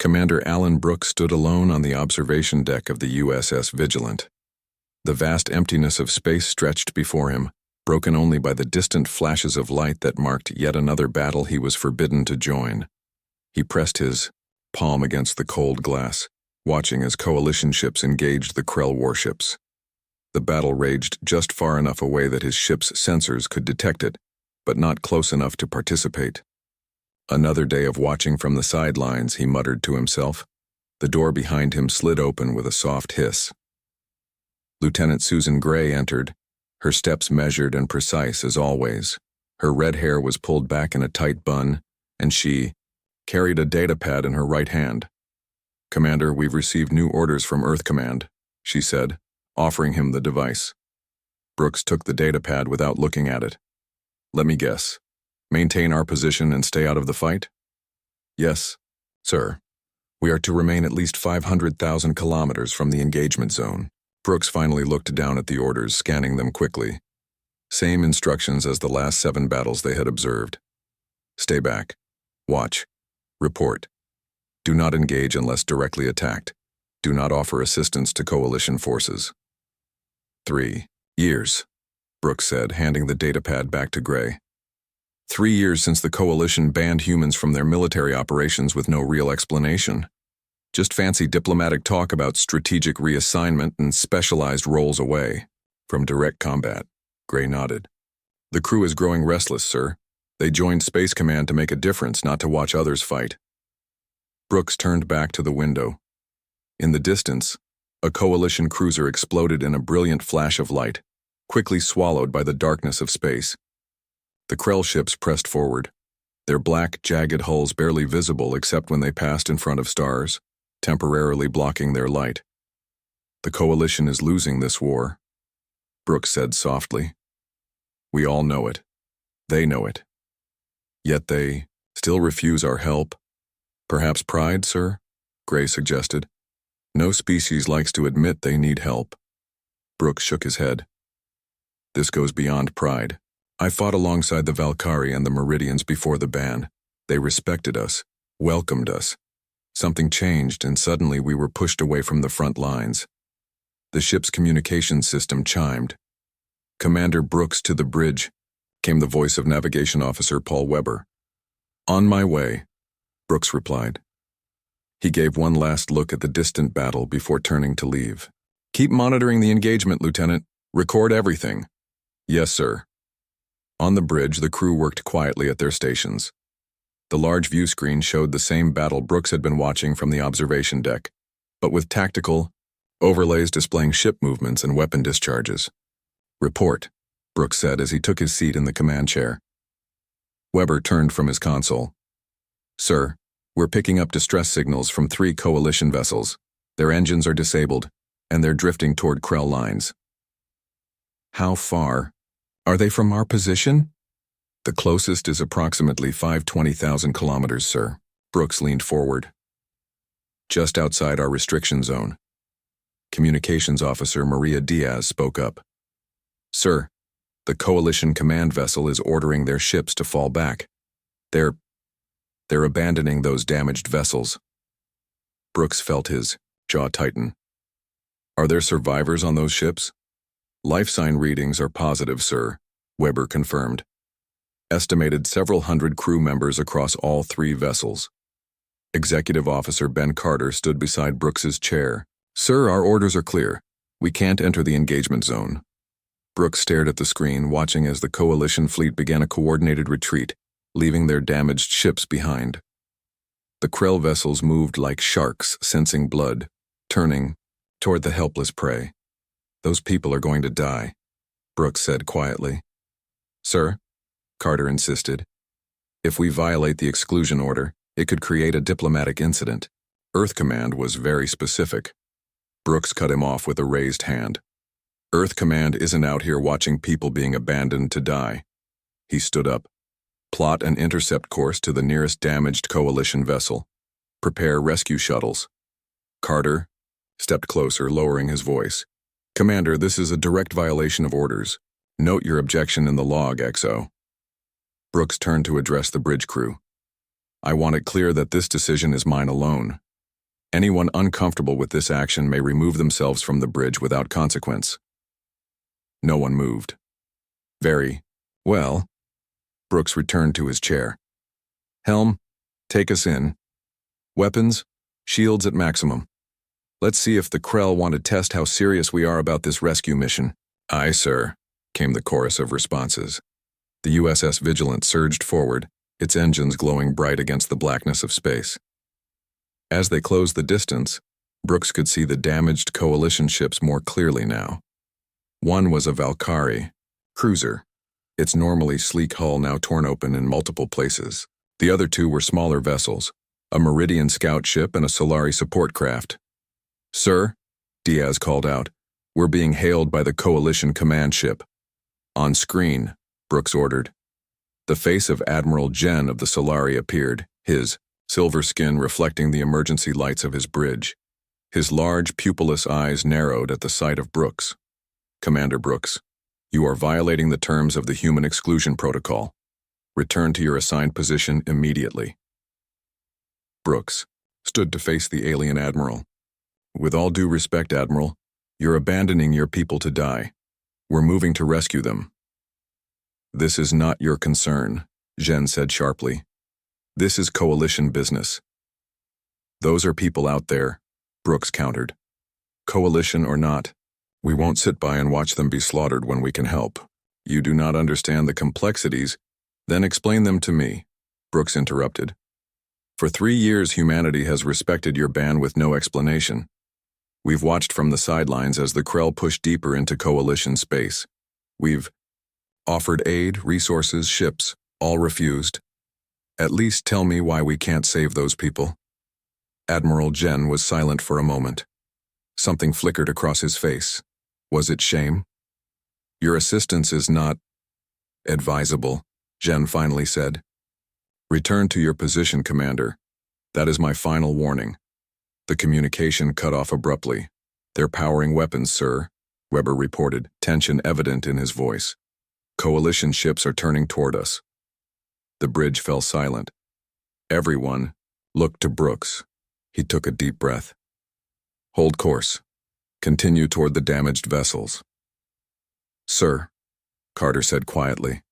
Commander Alan Brooks stood alone on the observation deck of the USS Vigilant. The vast emptiness of space stretched before him, broken only by the distant flashes of light that marked yet another battle he was forbidden to join. He pressed his palm against the cold glass, watching as coalition ships engaged the Krell warships. The battle raged just far enough away that his ship's sensors could detect it, but not close enough to participate. Another day of watching from the sidelines, he muttered to himself. The door behind him slid open with a soft hiss. Lieutenant Susan Gray entered, her steps measured and precise as always. Her red hair was pulled back in a tight bun, and she carried a datapad in her right hand. "Commander, we've received new orders from Earth Command," she said, offering him the device. Brooks took the datapad without looking at it. "Let me guess. Maintain our position and stay out of the fight?" "Yes, sir. We are to remain at least 500,000 kilometers from the engagement zone." Brooks finally looked down at the orders, scanning them quickly. Same instructions as the last 7 battles they had observed. Stay back. Watch. Report. Do not engage unless directly attacked. Do not offer assistance to coalition forces. 3 years, Brooks said, handing the datapad back to Gray. 3 years since the coalition banned humans from their military operations with no real explanation. Just fancy diplomatic talk about strategic reassignment and specialized roles away from direct combat. Gray nodded. "The crew is growing restless, sir. They joined Space Command to make a difference, not to watch others fight." Brooks turned back to the window. In the distance, a coalition cruiser exploded in a brilliant flash of light, quickly swallowed by the darkness of space. The Krell ships pressed forward, their black, jagged hulls barely visible except when they passed in front of stars, temporarily blocking their light. "The coalition is losing this war," Brooks said softly. "We all know it. They know it. Yet they still refuse our help." "Perhaps pride, sir?" Gray suggested. "No species likes to admit they need help." Brooks shook his head. "This goes beyond pride. I fought alongside the Valkyrie and the Meridians before the ban. They respected us, welcomed us. Something changed, and suddenly we were pushed away from the front lines." The ship's communication system chimed. "Commander Brooks to the bridge," came the voice of Navigation Officer Paul Weber. "On my way," Brooks replied. He gave one last look at the distant battle before turning to leave. "Keep monitoring the engagement, Lieutenant. Record everything." "Yes, sir." On the bridge, the crew worked quietly at their stations. The large view screen showed the same battle Brooks had been watching from the observation deck, but with tactical overlays displaying ship movements and weapon discharges. "Report," Brooks said as he took his seat in the command chair. Weber turned from his console. "Sir, we're picking up distress signals from 3 coalition vessels. Their engines are disabled, and they're drifting toward Krell lines." "How far? Are they from our position?" "The closest is approximately 520,000 kilometers, sir." Brooks leaned forward. "Just outside our restriction zone." Communications Officer Maria Diaz spoke up. "Sir, the coalition command vessel is ordering their ships to fall back. They're abandoning those damaged vessels." Brooks felt his jaw tighten. "Are there survivors on those ships?" "Life sign readings are positive, sir," Weber confirmed. "Estimated several hundred crew members across all 3 vessels." Executive Officer Ben Carter stood beside Brooks's chair. "Sir, our orders are clear. We can't enter the engagement zone." Brooks stared at the screen, watching as the coalition fleet began a coordinated retreat, leaving their damaged ships behind. The Krell vessels moved like sharks sensing blood, turning toward the helpless prey. "Those people are going to die," Brooks said quietly. "Sir," Carter insisted, "if we violate the exclusion order, it could create a diplomatic incident." Earth Command was very specific. Brooks cut him off with a raised hand. "Earth Command isn't out here watching people being abandoned to die." He stood up. "Plot an intercept course to the nearest damaged coalition vessel. Prepare rescue shuttles." Carter stepped closer, lowering his voice. "Commander, this is a direct violation of orders. Note your objection in the log, XO." Brooks turned to address the bridge crew. "I want it clear that this decision is mine alone. Anyone uncomfortable with this action may remove themselves from the bridge without consequence. No one moved. Very well. Brooks returned to his chair. Helm, take us in. Weapons, shields at maximum. Let's see if the Krell want to test how serious we are about this rescue mission. Aye, sir, came the chorus of responses. The USS Vigilant surged forward, its engines glowing bright against the blackness of space. As they closed the distance, Brooks could see the damaged Coalition ships more clearly now. One was a Valkyrie cruiser, its normally sleek hull now torn open in multiple places. The other two were smaller vessels, a Meridian scout ship and a Solari support craft. Sir, Diaz called out, we're being hailed by the Coalition command ship. On screen, Brooks ordered. The face of Admiral Jen of the Solari appeared, his silver skin reflecting the emergency lights of his bridge. His large, pupilless eyes narrowed at the sight of Brooks. Commander Brooks, you are violating the terms of the Human Exclusion Protocol. Return to your assigned position immediately. Brooks stood to face the alien admiral. With all due respect, Admiral, you're abandoning your people to die. We're moving to rescue them. This is not your concern, Jen said sharply. This is Coalition business. Those are people out there, Brooks countered. Coalition or not, we won't sit by and watch them be slaughtered when we can help. You do not understand the complexities, then explain them to me, Brooks interrupted. For 3 years, humanity has respected your ban with no explanation. We've watched from the sidelines as the Krell push deeper into Coalition space. We've offered aid, resources, ships, all refused. At least tell me why we can't save those people. Admiral Jen was silent for a moment. Something flickered across his face. Was it shame? Your assistance is not advisable, Jen finally said. Return to your position, Commander. That is my final warning. The communication cut off abruptly. They're powering weapons, sir, Weber reported, tension evident in his voice. Coalition ships are turning toward us. The bridge fell silent. Everyone looked to Brooks. He took a deep breath. Hold course. Continue toward the damaged vessels. Sir, Carter said quietly.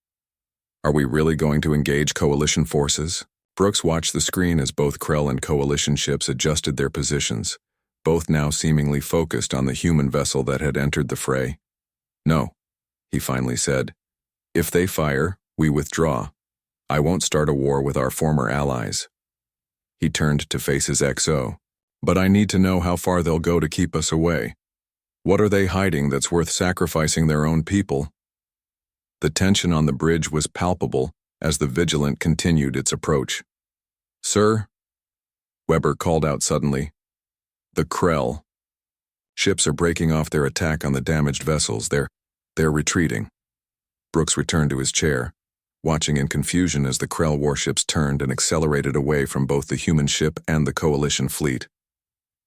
Are we really going to engage Coalition forces? Brooks watched the screen as both Krell and Coalition ships adjusted their positions, both now seemingly focused on the human vessel that had entered the fray. No, he finally said. If they fire, we withdraw. I won't start a war with our former allies. He turned to face his XO. But I need to know how far they'll go to keep us away. What are they hiding that's worth sacrificing their own people? The tension on the bridge was palpable as the Vigilant continued its approach. Sir, Weber called out suddenly. The Krell. Ships are breaking off their attack on the damaged vessels. They're retreating. Brooks returned to his chair, watching in confusion as the Krell warships turned and accelerated away from both the human ship and the Coalition fleet.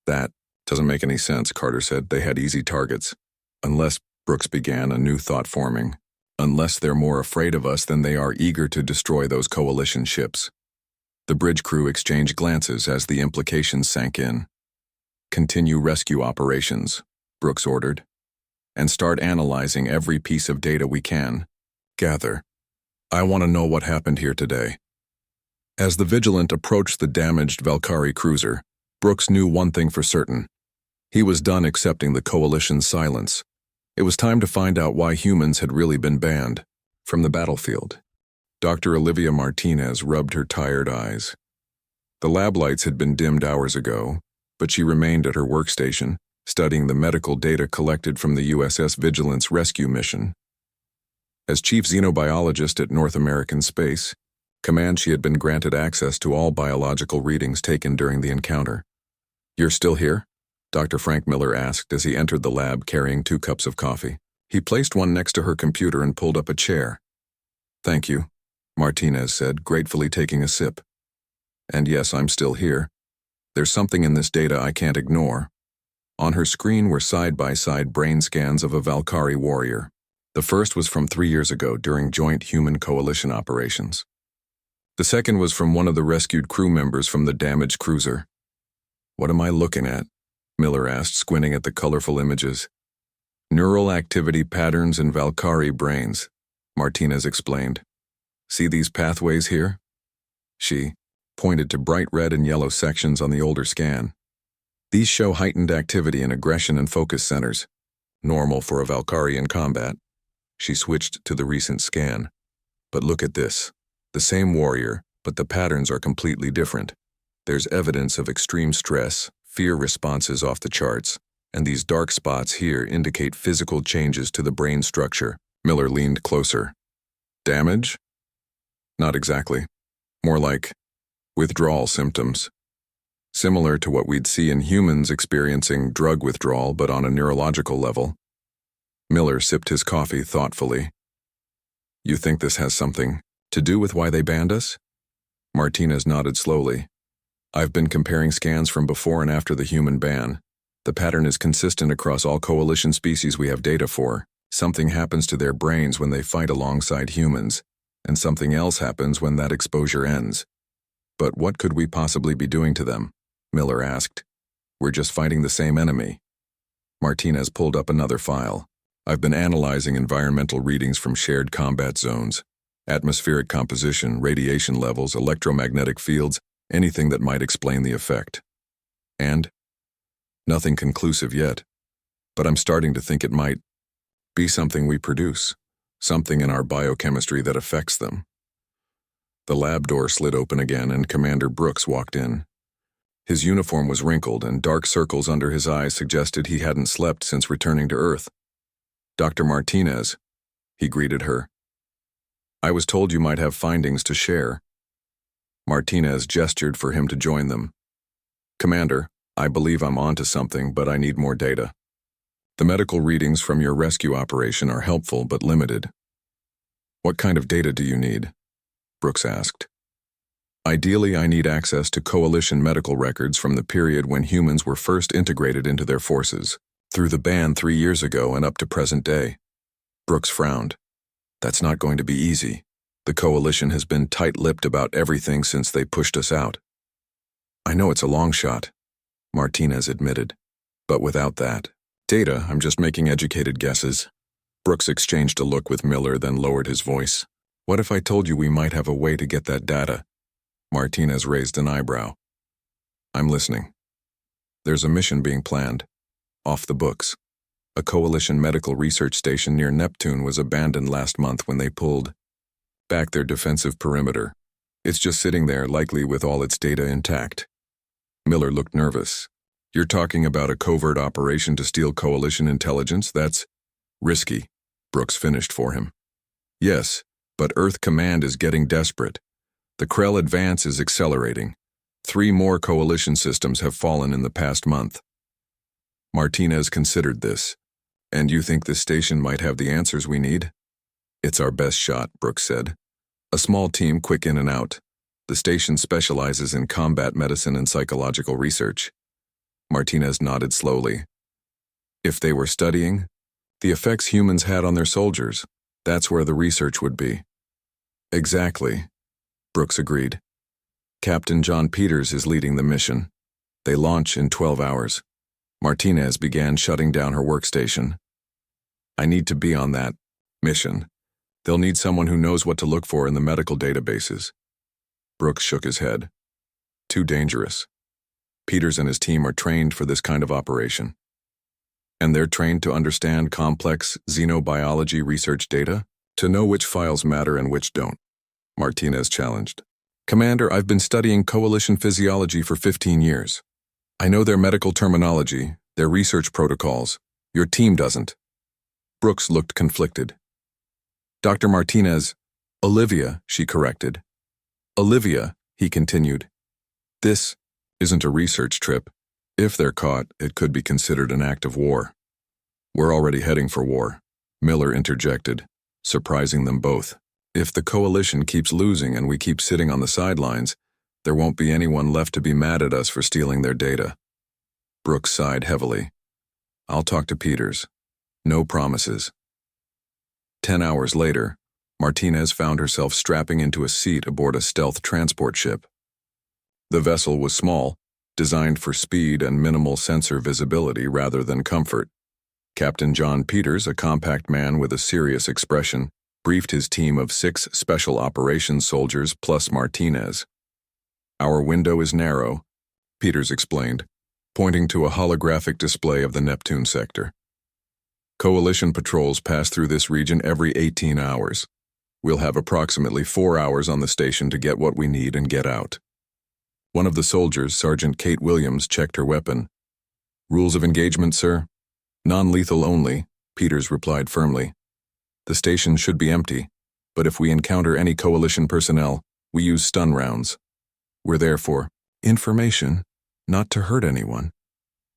That doesn't make any sense, Carter said. They had easy targets. Unless, Brooks began, a new thought forming. Unless they're more afraid of us than they are eager to destroy those Coalition ships. The bridge crew exchanged glances as the implications sank in. Continue rescue operations, Brooks ordered. And start analyzing every piece of data we can. Gather. I want to know what happened here today. As the Vigilant approached the damaged Valkyrie cruiser, Brooks knew one thing for certain. He was done accepting the Coalition's silence. It was time to find out why humans had really been banned from the battlefield. Dr. Olivia Martinez rubbed her tired eyes. The lab lights had been dimmed hours ago, but she remained at her workstation, studying the medical data collected from the USS Vigilant's rescue mission. As chief xenobiologist at North American Space Command, she had been granted access to all biological readings taken during the encounter. You're still here? Dr. Frank Miller asked as he entered the lab carrying 2 cups of coffee. He placed one next to her computer and pulled up a chair. Thank you, Martinez said, gratefully taking a sip. And yes, I'm still here. There's something in this data I can't ignore. On her screen were side-by-side brain scans of a Valkyrie warrior. The first was from 3 years ago during joint human coalition operations. The second was from one of the rescued crew members from the damaged cruiser. What am I looking at? Miller asked, squinting at the colorful images. Neural activity patterns in Valkyrie brains, Martinez explained. See these pathways here? She pointed to bright red and yellow sections on the older scan. These show heightened activity in aggression and focus centers, normal for a Valkyrie in combat. She switched to the recent scan. But look at this. The same warrior, but the patterns are completely different. There's evidence of extreme stress, fear responses off the charts, and these dark spots here indicate physical changes to the brain structure. Miller leaned closer. Damage? Not exactly. More like withdrawal symptoms. Similar to what we'd see in humans experiencing drug withdrawal, but on a neurological level. Miller sipped his coffee thoughtfully. You think this has something to do with why they banned us? Martinez nodded slowly. I've been comparing scans from before and after the human ban. The pattern is consistent across all coalition species we have data for. Something happens to their brains when they fight alongside humans, and something else happens when that exposure ends. But what could we possibly be doing to them? Miller asked. We're just fighting the same enemy. Martinez pulled up another file. I've been analyzing environmental readings from shared combat zones. Atmospheric composition, radiation levels, electromagnetic fields, anything that might explain the effect. And? Nothing conclusive yet. But I'm starting to think it might be something we produce. Something in our biochemistry that affects them. The lab door slid open again and Commander Brooks walked in. His uniform was wrinkled and dark circles under his eyes suggested he hadn't slept since returning to Earth. Dr. Martinez, he greeted her. I was told you might have findings to share. Martinez gestured for him to join them. Commander, I believe I'm onto something, but I need more data. The medical readings from your rescue operation are helpful but limited. What kind of data do you need? Brooks asked. Ideally, I need access to coalition medical records from the period when humans were first integrated into their forces, through the ban 3 years ago and up to present day. Brooks frowned. That's not going to be easy. The coalition has been tight-lipped about everything since they pushed us out. I know it's a long shot, Martinez admitted. But without that data, I'm just making educated guesses. Brooks exchanged a look with Miller, then lowered his voice. What if I told you we might have a way to get that data? Martinez raised an eyebrow. I'm listening. There's a mission being planned. Off the books. A coalition medical research station near Neptune was abandoned last month when they pulled back their defensive perimeter. It's just sitting there, likely with all its data intact. Miller looked nervous. You're talking about a covert operation to steal coalition intelligence? That's risky, Brooks finished for him. Yes, but Earth Command is getting desperate. The Krell advance is accelerating. 3 more coalition systems have fallen in the past month. Martinez considered this. And you think this station might have the answers we need? It's our best shot, Brooks said. A small team, quick in and out. The station specializes in combat medicine and psychological research. Martinez nodded slowly. If they were studying the effects humans had on their soldiers, that's where the research would be. Exactly, Brooks agreed. Captain John Peters is leading the mission. They launch in 12 hours. Martinez began shutting down her workstation. I need to be on that mission. They'll need someone who knows what to look for in the medical databases. Brooks shook his head. Too dangerous. Peters and his team are trained for this kind of operation. And they're trained to understand complex xenobiology research data, to know which files matter and which don't, Martinez challenged. Commander, I've been studying coalition physiology for 15 years. I know their medical terminology, their research protocols. Your team doesn't. Brooks looked conflicted. Dr. Martinez, Olivia, she corrected. Olivia, he continued. This isn't a research trip. If they're caught, it could be considered an act of war. We're already heading for war, Miller interjected, surprising them both. If the coalition keeps losing and we keep sitting on the sidelines, there won't be anyone left to be mad at us for stealing their data. Brooks sighed heavily. I'll talk to Peters. No promises. 10 hours later, Martinez found herself strapping into a seat aboard a stealth transport ship. The vessel was small, designed for speed and minimal sensor visibility rather than comfort. Captain John Peters, a compact man with a serious expression, briefed his team of 6 special operations soldiers plus Martinez. "Our window is narrow," Peters explained, pointing to a holographic display of the Neptune sector. "Coalition patrols pass through this region every 18 hours. We'll have approximately 4 hours on the station to get what we need and get out." One of the soldiers, Sergeant Kate Williams, checked her weapon. "Rules of engagement, sir?" "Non-lethal only," Peters replied firmly. "The station should be empty, but if we encounter any Coalition personnel, we use stun rounds. We're there for information, not to hurt anyone."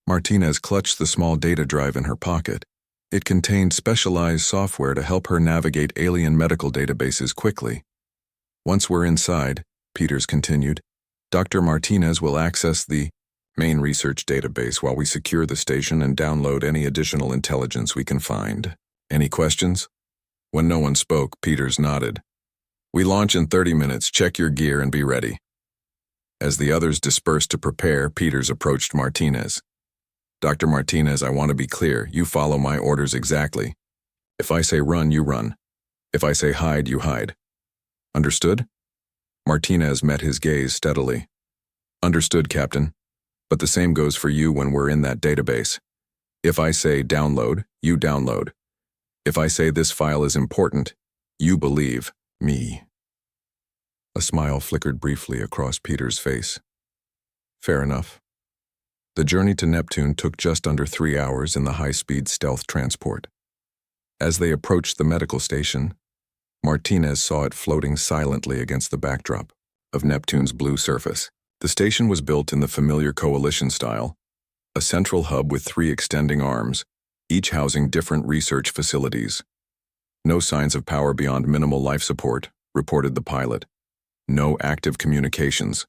Martinez clutched the small data drive in her pocket. It contained specialized software to help her navigate alien medical databases quickly. "Once we're inside," Peters continued, "Dr. Martinez will access the main research database while we secure the station and download any additional intelligence we can find. Any questions?" When no one spoke, Peters nodded. "We launch in 30 minutes. Check your gear and be ready." As the others dispersed to prepare, Peters approached Martinez. "Dr. Martinez, I want to be clear. You follow my orders exactly. If I say run, you run. If I say hide, you hide. Understood?" Martinez met his gaze steadily. "Understood, Captain. But the same goes for you when we're in that database. If I say download, you download. If I say this file is important, you believe me." A smile flickered briefly across Peter's face. "Fair enough." The journey to Neptune took just under 3 hours in the high-speed stealth transport. As they approached the medical station, Martinez saw it floating silently against the backdrop of Neptune's blue surface. The station was built in the familiar Coalition style, a central hub with 3 extending arms, each housing different research facilities. "No signs of power beyond minimal life support," reported the pilot. "No active communications.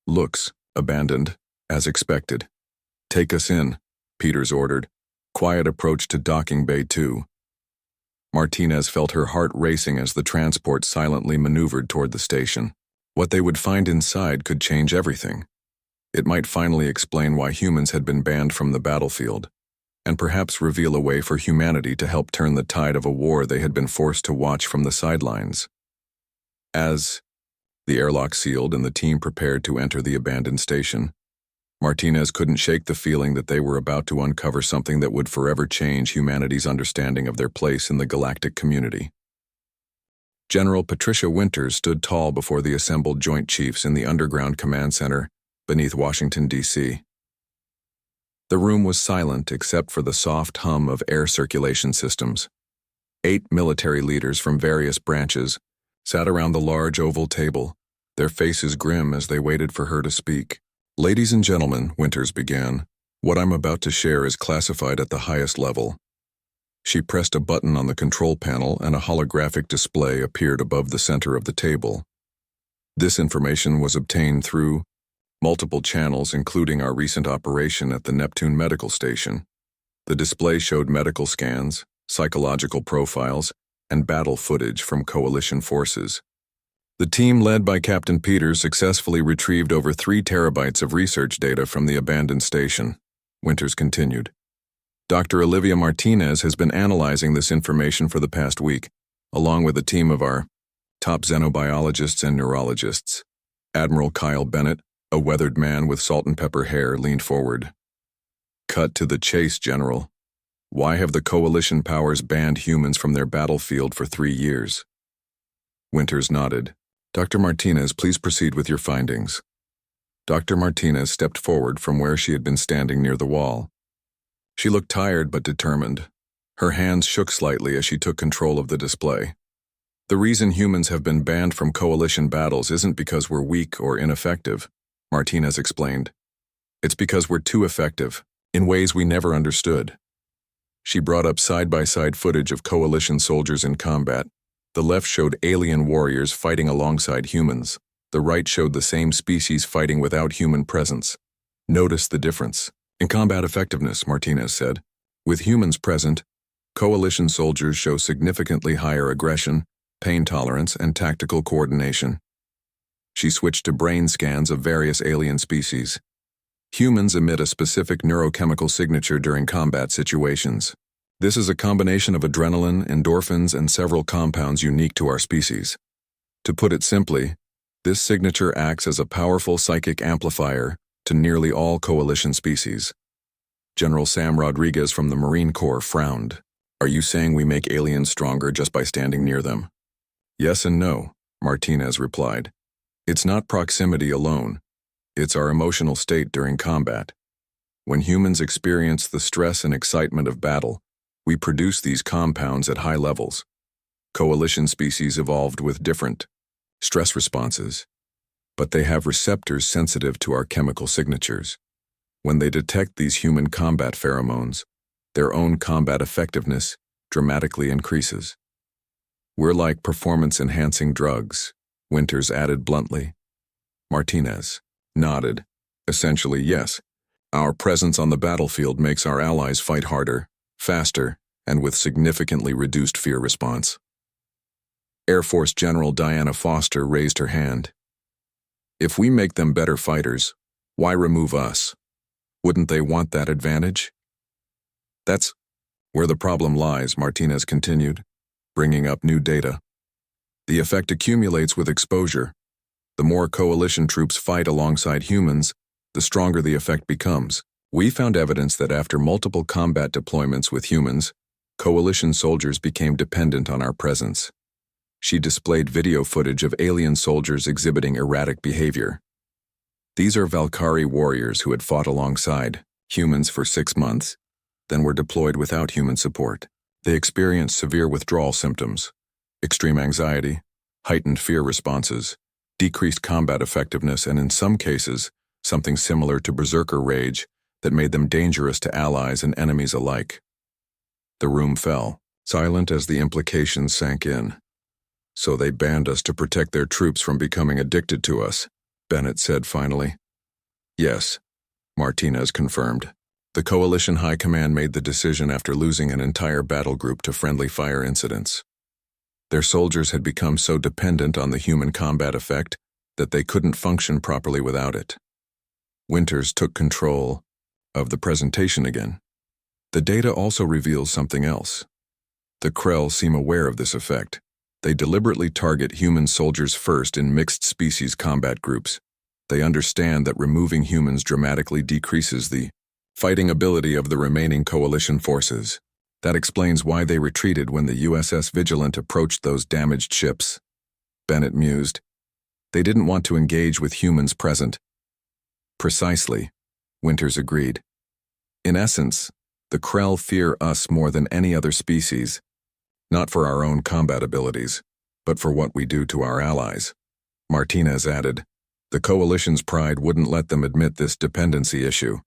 Looks abandoned, as expected." "Take us in," Peters ordered. "Quiet approach to docking bay 2. Martinez felt her heart racing as the transport silently maneuvered toward the station. What they would find inside could change everything. It might finally explain why humans had been banned from the battlefield, and perhaps reveal a way for humanity to help turn the tide of a war they had been forced to watch from the sidelines. As the airlock sealed and the team prepared to enter the abandoned station, Martinez couldn't shake the feeling that they were about to uncover something that would forever change humanity's understanding of their place in the galactic community. General Patricia Winters stood tall before the assembled Joint Chiefs in the underground command center beneath Washington, D.C. The room was silent except for the soft hum of air circulation systems. 8 military leaders from various branches sat around the large oval table, their faces grim as they waited for her to speak. "Ladies and gentlemen," Winters began, "what I'm about to share is classified at the highest level." She pressed a button on the control panel and a holographic display appeared above the center of the table. This information was obtained through multiple channels, including our recent operation at the Neptune Medical Station. The display showed medical scans, psychological profiles, and battle footage from Coalition forces. The team led by Captain Peters successfully retrieved over 3 terabytes of research data from the abandoned station. Winters continued. Dr. Olivia Martinez has been analyzing this information for the past week, along with a team of our top xenobiologists and neurologists. Admiral Kyle Bennett, a weathered man with salt and pepper hair, leaned forward. "Cut to the chase, General. Why have the Coalition powers banned humans from their battlefield for 3 years?" Winters nodded. "Dr. Martinez, please proceed with your findings." Dr. Martinez stepped forward from where she had been standing near the wall. She looked tired but determined. Her hands shook slightly as she took control of the display. "The reason humans have been banned from Coalition battles isn't because we're weak or ineffective," Martinez explained. "It's because we're too effective, in ways we never understood." She brought up side-by-side footage of Coalition soldiers in combat. The left showed alien warriors fighting alongside humans. The right showed the same species fighting without human presence. "Notice the difference in combat effectiveness," Martinez said. "With humans present, Coalition soldiers show significantly higher aggression, pain tolerance, and tactical coordination." She switched to brain scans of various alien species. Humans emit a specific neurochemical signature during combat situations. This is a combination of adrenaline, endorphins, and several compounds unique to our species. To put it simply, this signature acts as a powerful psychic amplifier to nearly all coalition species. General Sam Rodriguez from the Marine Corps frowned. Are you saying we make aliens stronger just by standing near them? Yes and no, Martinez replied. It's not proximity alone. It's our emotional state during combat. When humans experience the stress and excitement of battle, we produce these compounds at high levels. Coalition species evolved with different stress responses, but they have receptors sensitive to our chemical signatures. When they detect these human combat pheromones, their own combat effectiveness dramatically increases. We're like performance-enhancing drugs, Winters added bluntly. Martinez nodded. Essentially, yes. Our presence on the battlefield makes our allies fight harder, faster, and with significantly reduced fear response. Air Force General Diana Foster raised her hand. If we make them better fighters, why remove us? Wouldn't they want that advantage? That's where the problem lies, Martinez continued, bringing up new data. The effect accumulates with exposure. The more coalition troops fight alongside humans, the stronger the effect becomes. We found evidence that after multiple combat deployments with humans, coalition soldiers became dependent on our presence. She displayed video footage of alien soldiers exhibiting erratic behavior. These are Valkyrie warriors who had fought alongside humans for 6 months, then were deployed without human support. They experienced severe withdrawal symptoms, extreme anxiety, heightened fear responses, decreased combat effectiveness, and in some cases, something similar to berserker rage that made them dangerous to allies and enemies alike. The room fell, silent as the implications sank in. So they banned us to protect their troops from becoming addicted to us, Bennett said finally. Yes, Martinez confirmed. The Coalition High Command made the decision after losing an entire battle group to friendly fire incidents. Their soldiers had become so dependent on the human combat effect that they couldn't function properly without it. Winters took control of the presentation again. The data also reveals something else. The Krell seem aware of this effect. They deliberately target human soldiers first in mixed species combat groups. They understand that removing humans dramatically decreases the fighting ability of the remaining coalition forces. That explains why they retreated when the USS Vigilant approached those damaged ships. Bennett mused. They didn't want to engage with humans present. Precisely, Winters agreed. In essence, the Krell fear us more than any other species, not for our own combat abilities, but for what we do to our allies. Martinez added, the Coalition's pride wouldn't let them admit this dependency issue.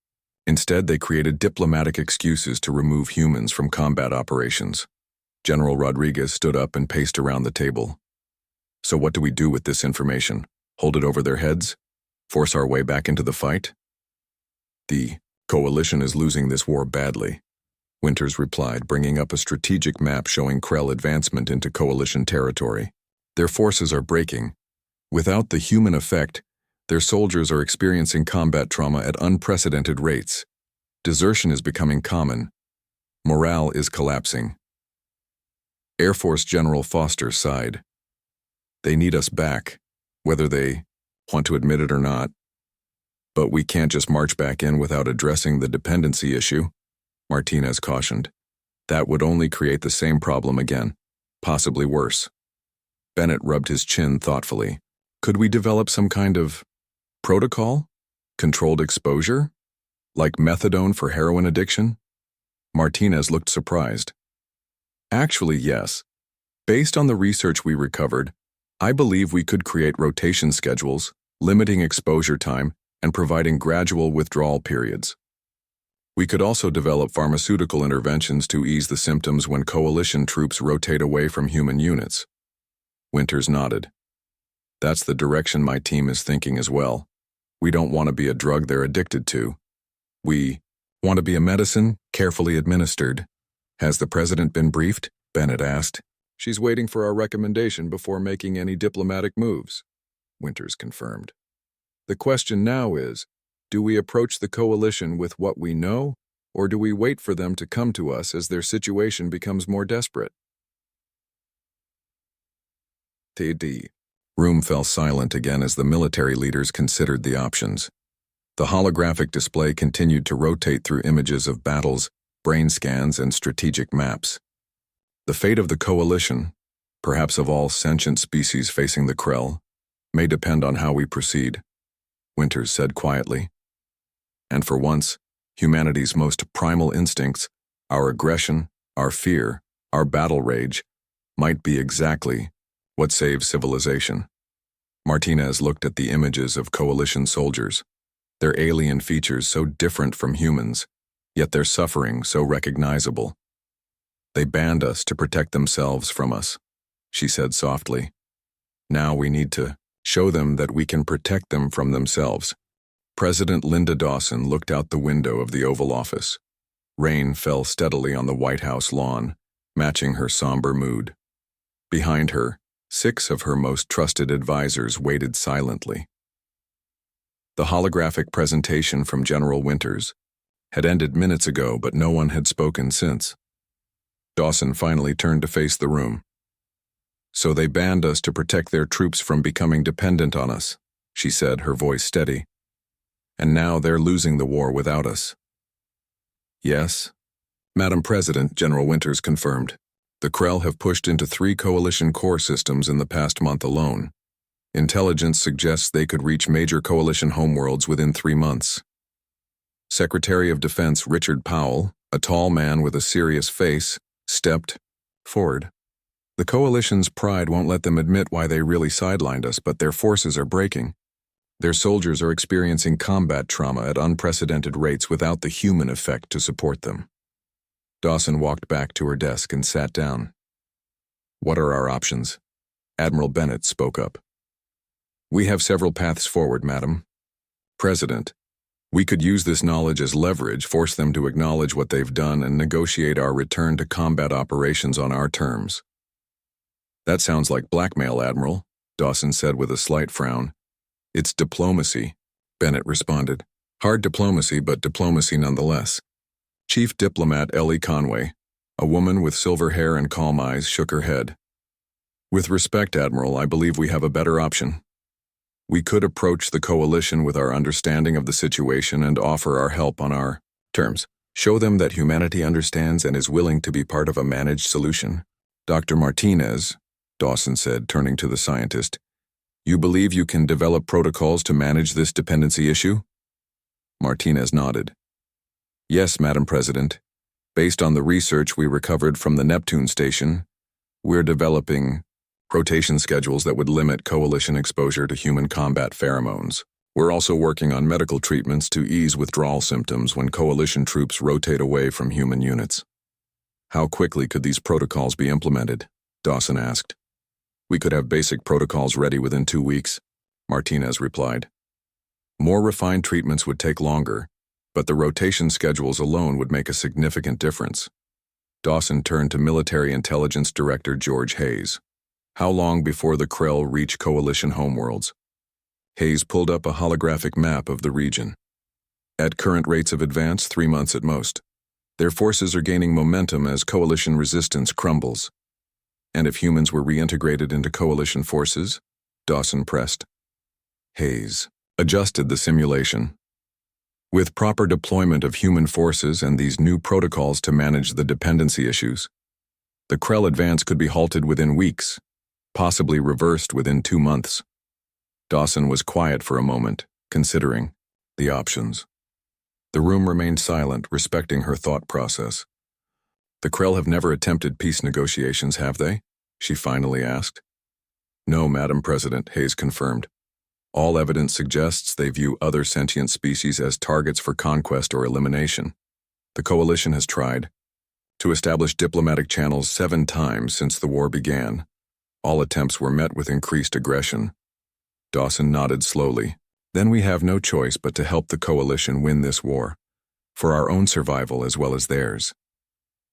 Instead, they created diplomatic excuses to remove humans from combat operations. General Rodriguez stood up and paced around the table. So what do we do with this information? Hold it over their heads? Force our way back into the fight? The Coalition is losing this war badly, Winters replied, bringing up a strategic map showing Krell advancement into Coalition territory. Their forces are breaking. Without the human effect, their soldiers are experiencing combat trauma at unprecedented rates. Desertion is becoming common. Morale is collapsing. Air Force General Foster sighed. They need us back, whether they want to admit it or not. But we can't just march back in without addressing the dependency issue, Martinez cautioned. That would only create the same problem again, possibly worse. Bennett rubbed his chin thoughtfully. Could we develop some kind of protocol? Controlled exposure? Like methadone for heroin addiction? Martinez looked surprised. Actually, yes. Based on the research we recovered, I believe we could create rotation schedules, limiting exposure time, and providing gradual withdrawal periods. We could also develop pharmaceutical interventions to ease the symptoms when coalition troops rotate away from human units. Winters nodded. That's the direction my team is thinking as well. We don't want to be a drug they're addicted to. We want to be a medicine carefully administered. Has the president been briefed? Bennett asked. She's waiting for our recommendation before making any diplomatic moves, Winters confirmed. The question now is, Do we approach the coalition with what we know, or do we wait for them to come to us as their situation becomes more desperate? The room fell silent again as the military leaders considered the options. The holographic display continued to rotate through images of battles, brain scans, and strategic maps. The fate of the coalition, perhaps of all sentient species facing the Krell, may depend on how we proceed, Winters said quietly. And for once, humanity's most primal instincts, our aggression, our fear, our battle rage, might be exactly what saves civilization. Martinez looked at the images of coalition soldiers, their alien features so different from humans, yet their suffering so recognizable. They banned us to protect themselves from us, she said softly. Now we need to show them that we can protect them from themselves. President Linda Dawson looked out the window of the Oval Office. Rain fell steadily on the White House lawn, matching her somber mood. Behind her, 6 of her most trusted advisors waited silently. The holographic presentation from General Winters had ended minutes ago, but no one had spoken since. Dawson finally turned to face the room. So they banned us to protect their troops from becoming dependent on us, she said, her voice steady. And now they're losing the war without us. Yes, Madam President, General Winters confirmed. The Krell have pushed into 3 coalition core systems in the past month alone. Intelligence suggests they could reach major coalition homeworlds within 3 months. Secretary of Defense Richard Powell, a tall man with a serious face, stepped forward. The coalition's pride won't let them admit why they really sidelined us, but their forces are breaking. Their soldiers are experiencing combat trauma at unprecedented rates without the human effect to support them. Dawson walked back to her desk and sat down. What are our options? Admiral Bennett spoke up. We have several paths forward, Madam President. We could use this knowledge as leverage, force them to acknowledge what they've done, and negotiate our return to combat operations on our terms. That sounds like blackmail, Admiral, Dawson said with a slight frown. It's diplomacy, Bennett responded. Hard diplomacy, but diplomacy nonetheless. Chief Diplomat Ellie Conway, a woman with silver hair and calm eyes, shook her head. With respect, Admiral, I believe we have a better option. We could approach the coalition with our understanding of the situation and offer our help on our terms. Show them that humanity understands and is willing to be part of a managed solution. Dr. Martinez, Dawson said, turning to the scientist, you believe you can develop protocols to manage this dependency issue? Martinez nodded. Yes, Madam President. Based on the research we recovered from the Neptune station, we're developing rotation schedules that would limit coalition exposure to human combat pheromones. We're also working on medical treatments to ease withdrawal symptoms when coalition troops rotate away from human units. How quickly could these protocols be implemented? Dawson asked. We could have basic protocols ready within 2 weeks, Martinez replied. More refined treatments would take longer, but the rotation schedules alone would make a significant difference. Dawson turned to Military Intelligence Director George Hayes. How long before the Krell reach coalition homeworlds? Hayes pulled up a holographic map of the region. At current rates of advance, 3 months at most. Their forces are gaining momentum as coalition resistance crumbles. And if humans were reintegrated into coalition forces? Dawson pressed. Hayes adjusted the simulation. With proper deployment of human forces and these new protocols to manage the dependency issues, the Krell advance could be halted within weeks, possibly reversed within 2 months. Dawson was quiet for a moment, considering the options. The room remained silent, respecting her thought process. The Krell have never attempted peace negotiations, have they? She finally asked. No, Madam President, Hayes confirmed. All evidence suggests they view other sentient species as targets for conquest or elimination. The coalition has tried to establish diplomatic channels 7 times since the war began. All attempts were met with increased aggression. Dawson nodded slowly. Then we have no choice but to help the coalition win this war, for our own survival as well as theirs.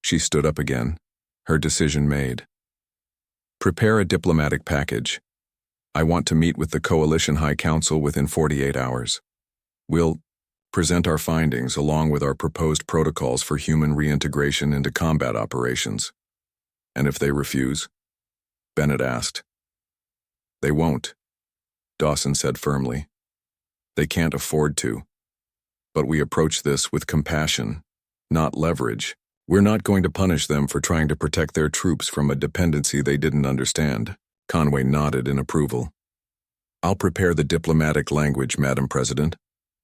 She stood up again, her decision made. Prepare a diplomatic package. I want to meet with the Coalition High Council within 48 hours. We'll Present our findings along with our proposed protocols for human reintegration into combat operations. And if they refuse? Bennett asked. They won't, Dawson said firmly. They can't afford to. But we approach this with compassion, not leverage. We're not going to punish them for trying to protect their troops from a dependency they didn't understand. Conway nodded in approval. I'll prepare the diplomatic language, Madam President.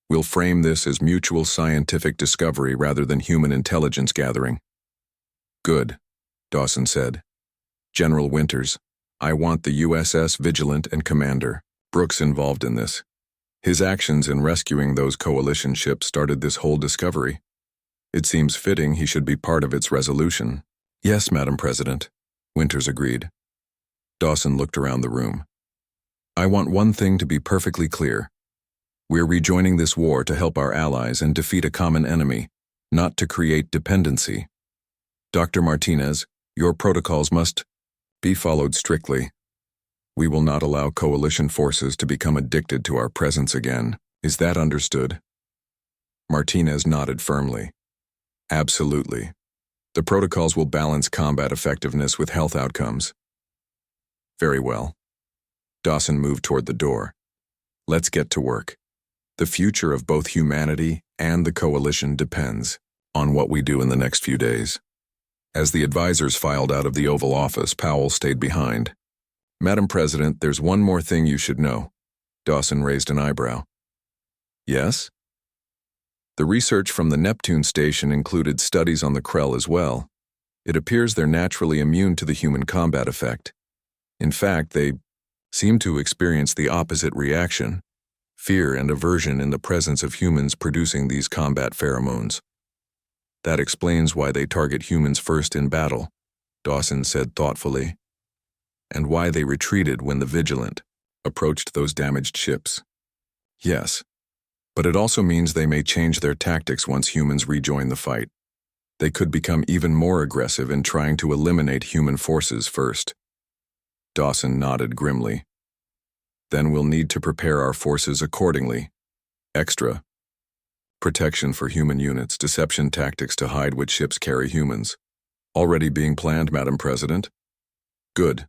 We'll frame this as mutual scientific discovery rather than human intelligence gathering. Good, Dawson said. General Winters, I want the USS Vigilant and Commander Brooks involved in this. His actions in rescuing those coalition ships started this whole discovery. It seems fitting he should be part of its resolution. Yes, Madam President, Winters agreed. Dawson looked around the room. I want one thing to be perfectly clear. We're rejoining this war to help our allies and defeat a common enemy, not to create dependency. Dr. Martinez, your protocols must be followed strictly. We will not allow coalition forces to become addicted to our presence again. Is that understood? Martinez nodded firmly. Absolutely. The protocols will balance combat effectiveness with health outcomes. Very well. Dawson moved toward the door. Let's get to work. The future of both humanity and the coalition depends on what we do in the next few days. As the advisors filed out of the Oval Office, Powell stayed behind. Madam President, there's one more thing you should know. Dawson raised an eyebrow. Yes? The research from the Neptune station included studies on the Krell as well. It appears they're naturally immune to the human combat effect. In fact, they seem to experience the opposite reaction, fear and aversion in the presence of humans producing these combat pheromones. That explains why they target humans first in battle, Dawson said thoughtfully, and why they retreated when the Vigilant approached those damaged ships. Yes, but it also means they may change their tactics once humans rejoin the fight. They could become even more aggressive in trying to eliminate human forces first. Dawson nodded grimly. Then we'll need to prepare our forces accordingly. Extra protection for human units, deception tactics to hide which ships carry humans. Already being planned, Madam President? Good.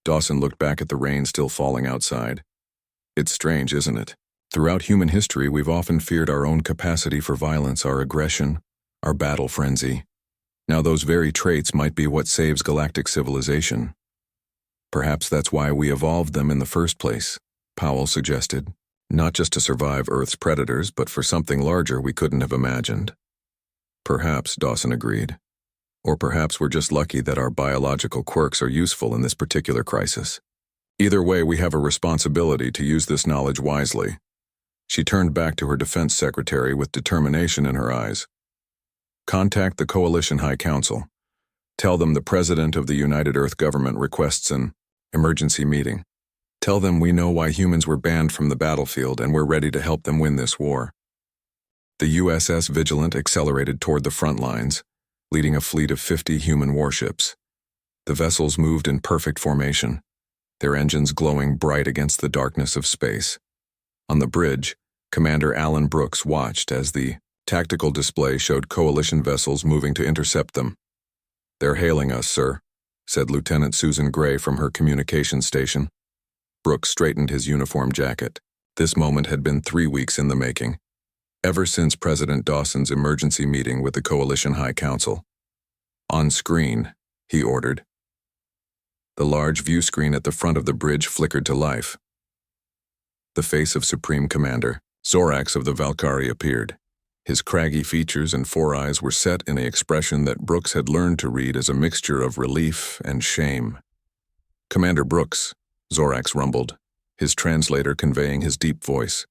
Dawson looked back at the rain still falling outside. It's strange, isn't it? Throughout human history, we've often feared our own capacity for violence, our aggression, our battle frenzy. Now those very traits might be what saves galactic civilization. Perhaps that's why we evolved them in the first place, Powell suggested. Not just to survive Earth's predators, but for something larger we couldn't have imagined. Perhaps, Dawson agreed. Or perhaps we're just lucky that our biological quirks are useful in this particular crisis. Either way, we have a responsibility to use this knowledge wisely. She turned back to her defense secretary with determination in her eyes. Contact the Coalition High Council. Tell them the President of the United Earth Government requests an emergency meeting. Tell them we know why humans were banned from the battlefield and we're ready to help them win this war. The USS Vigilant accelerated toward the front lines, leading a fleet of 50 human warships. The vessels moved in perfect formation, their engines glowing bright against the darkness of space. On the bridge, Commander Alan Brooks watched as the tactical display showed coalition vessels moving to intercept them. They're hailing us, sir, said Lieutenant Susan Gray from her communications station. Brooks straightened his uniform jacket. This moment had been 3 weeks in the making, ever since President Dawson's emergency meeting with the Coalition High Council. On screen, he ordered. The large view screen at the front of the bridge flickered to life. The face of Supreme Commander Zorax of the Valkyrie appeared. His craggy features and 4 eyes were set in an expression that Brooks had learned to read as a mixture of relief and shame. Commander Brooks, Zorax rumbled, his translator conveying his deep voice.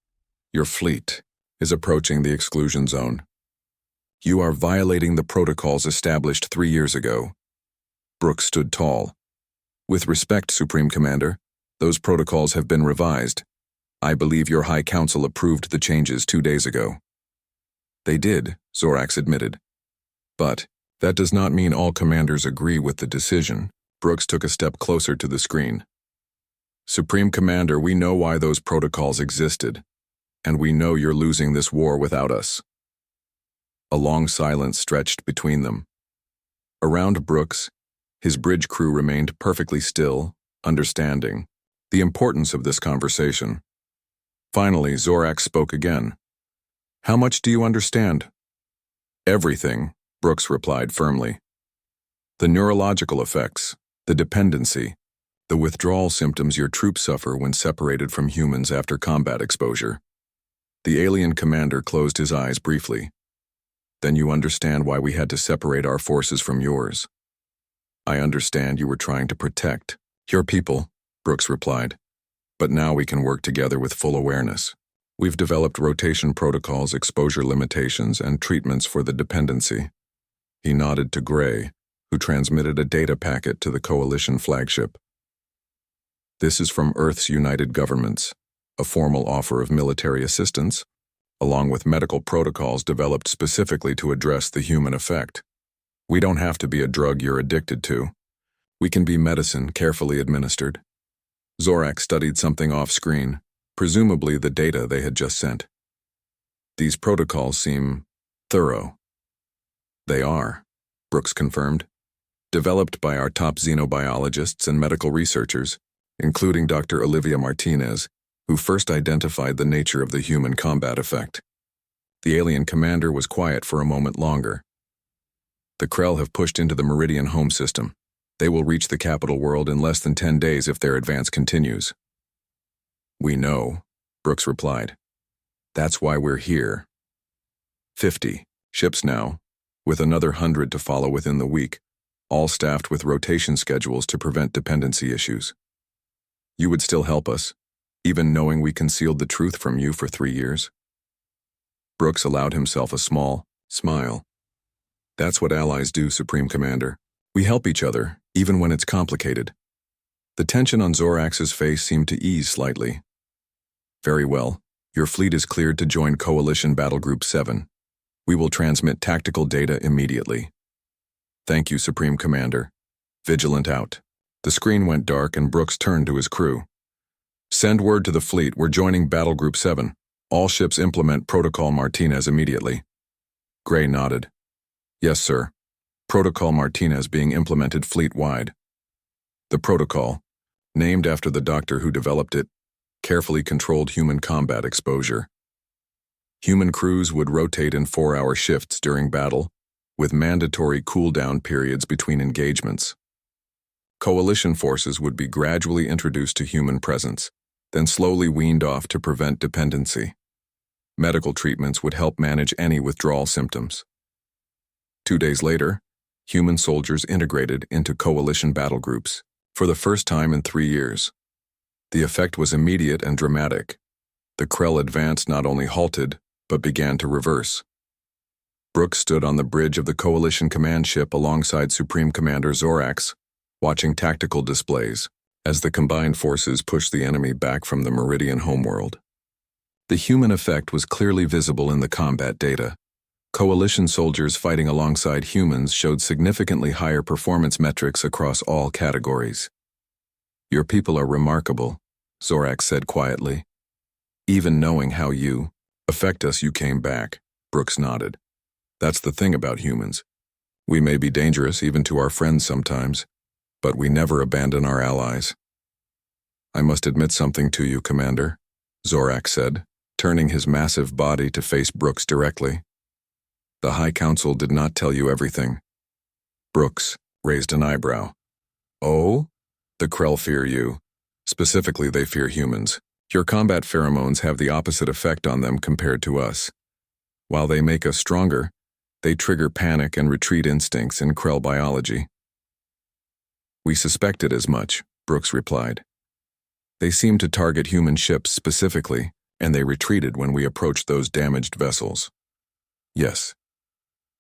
Your fleet is approaching the exclusion zone. You are violating the protocols established 3 years ago. Brooks stood tall. With respect, Supreme Commander, those protocols have been revised. I believe your High Council approved the changes 2 days ago. They did, Zorax admitted. But that does not mean all commanders agree with the decision. Brooks took a step closer to the screen. Supreme Commander, we know why those protocols existed. and we know you're losing this war without us." A long silence stretched between them. Around Brooks, his bridge crew remained perfectly still, understanding the importance of this conversation. Finally, Zorak spoke again. "How much do you understand?" "Everything," Brooks replied firmly. "The neurological effects, the dependency, the withdrawal symptoms your troops suffer when separated from humans after combat exposure." The alien commander closed his eyes briefly. "Then you understand why we had to separate our forces from yours." "I understand you were trying to protect your people," Brooks replied. "But now we can work together with full awareness. We've developed rotation protocols, exposure limitations, and treatments for the dependency." He nodded to Gray, who transmitted a data packet to the Coalition flagship. "This is from Earth's United Governments, a formal offer of military assistance, along with medical protocols developed specifically to address the human effect. We don't have to be a drug you're addicted to. We can be medicine carefully administered." Zorak studied something off-screen, presumably the data they had just sent. "These protocols seem thorough." "They are," Brooks confirmed. "Developed by our top xenobiologists and medical researchers, including Dr. Olivia Martinez, who first identified the nature of the human combat effect." The alien commander was quiet for a moment longer. "The Krell have pushed into the Meridian home system. They will reach the capital world in less than 10 days if their advance continues." "We know," Brooks replied. "That's why we're here. 50 ships now, with another 100 to follow within the week, all staffed with rotation schedules to prevent dependency issues. You would still help us, even knowing we concealed the truth from you for 3 years?" Brooks allowed himself a small smile. "That's what allies do, Supreme Commander. We help each other, even when it's complicated." The tension on Zorax's face seemed to ease slightly. "Very well. Your fleet is cleared to join Coalition Battle Group 7. We will transmit tactical data immediately." "Thank you, Supreme Commander. Vigilant out." The screen went dark and Brooks turned to his crew. "Send word to the fleet we're joining Battle Group 7. All ships implement Protocol Martinez immediately." Gray nodded. "Yes, sir. Protocol Martinez being implemented fleet-wide." The protocol, named after the doctor who developed it, carefully controlled human combat exposure. Human crews would rotate in 4-hour shifts during battle, with mandatory cool-down periods between engagements. Coalition forces would be gradually introduced to human presence, then slowly weaned off to prevent dependency. Medical treatments would help manage any withdrawal symptoms. 2 days later, human soldiers integrated into coalition battle groups, for the first time in 3 years. The effect was immediate and dramatic. The Krell advance not only halted, but began to reverse. Brooks stood on the bridge of the Coalition command ship alongside Supreme Commander Zorax, watching tactical displays as the combined forces pushed the enemy back from the Meridian homeworld. The human effect was clearly visible in the combat data. Coalition soldiers fighting alongside humans showed significantly higher performance metrics across all categories. "Your people are remarkable," Zorax said quietly. "Even knowing how you affect us, you came back," Brooks nodded. "That's the thing about humans. We may be dangerous even to our friends sometimes, but we never abandon our allies." "I must admit something to you, Commander," Zorax said, turning his massive body to face Brooks directly. "The High Council did not tell you everything." Brooks raised an eyebrow. "Oh? The Krell fear you. Specifically, they fear humans. Your combat pheromones have the opposite effect on them compared to us. While they make us stronger, they trigger panic and retreat instincts in Krell biology." "We suspected as much," Brooks replied. "They seem to target human ships specifically, and they retreated when we approached those damaged vessels." "Yes.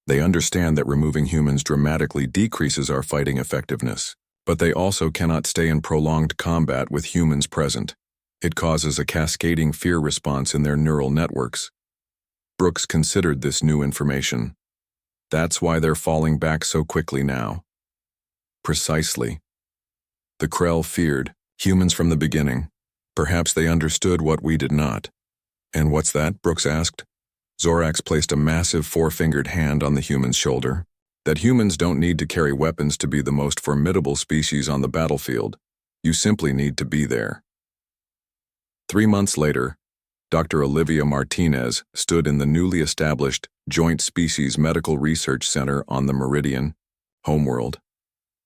They understand that removing humans dramatically decreases our fighting effectiveness, but they also cannot stay in prolonged combat with humans present. It causes a cascading fear response in their neural networks." Brooks considered this new information. "That's why they're falling back so quickly now." "Precisely. The Krell feared humans from the beginning. Perhaps they understood what we did not. And what's that? Brooks asked. Zorax placed a massive four-fingered hand on the human's shoulder. That humans don't need to carry weapons to be the most formidable species on the battlefield. You simply need to be there. 3 months later, Dr. Olivia Martinez stood in the newly established Joint Species Medical Research Center on the Meridian, homeworld.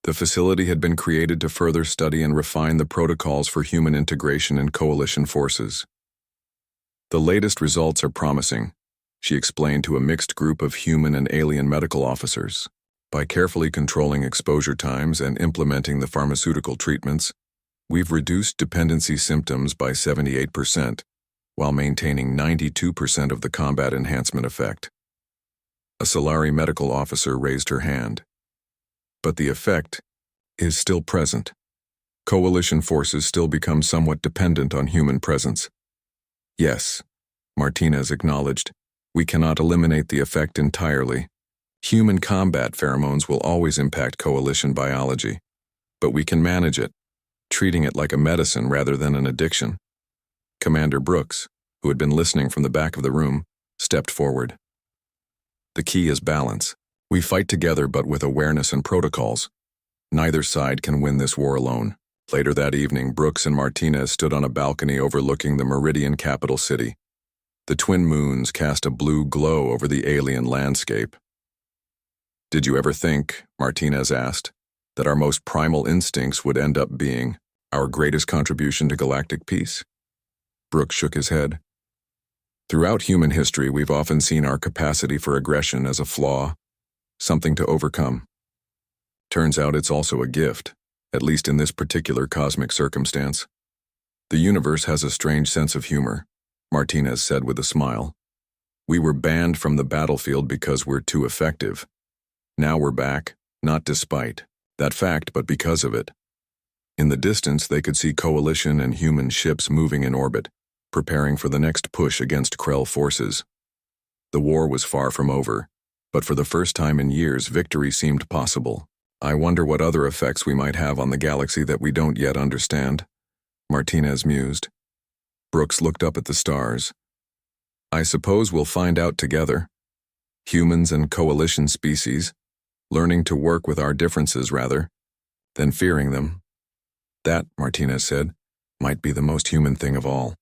The facility had been created to further study and refine the protocols for human integration in coalition forces. The latest results are promising, she explained to a mixed group of human and alien medical officers. By carefully controlling exposure times and implementing the pharmaceutical treatments, we've reduced dependency symptoms by 78%, while maintaining 92% of the combat enhancement effect. A Solari medical officer raised her hand. But the effect is still present. Coalition forces still become somewhat dependent on human presence. Yes, Martinez acknowledged, we cannot eliminate the effect entirely. Human combat pheromones will always impact coalition biology, but we can manage it, treating it like a medicine rather than an addiction. Commander Brooks, who had been listening from the back of the room, stepped forward. The key is balance. We fight together but with awareness and protocols. Neither side can win this war alone. Later that evening, Brooks and Martinez stood on a balcony overlooking the Meridian capital city. The twin moons cast a blue glow over the alien landscape. Did you ever think, Martinez asked, that our most primal instincts would end up being our greatest contribution to galactic peace? Brooks shook his head. Throughout human history, we've often seen our capacity for aggression as a flaw, something to overcome. Turns out it's also a gift, at least in this particular cosmic circumstance. The universe has a strange sense of humor, Martinez said with a smile. We were banned from the battlefield because we're too effective. Now we're back, not despite that fact, but because of it. In the distance, they could see coalition and human ships moving in orbit, preparing for the next push against Krell forces. The war was far from over, but for the first time in years, victory seemed possible. I wonder what other effects we might have on the galaxy that we don't yet understand, Martinez mused. Brooks looked up at the stars. I suppose we'll find out together. Humans and coalition species, learning to work with our differences rather than fearing them. That, Martinez said, might be the most human thing of all.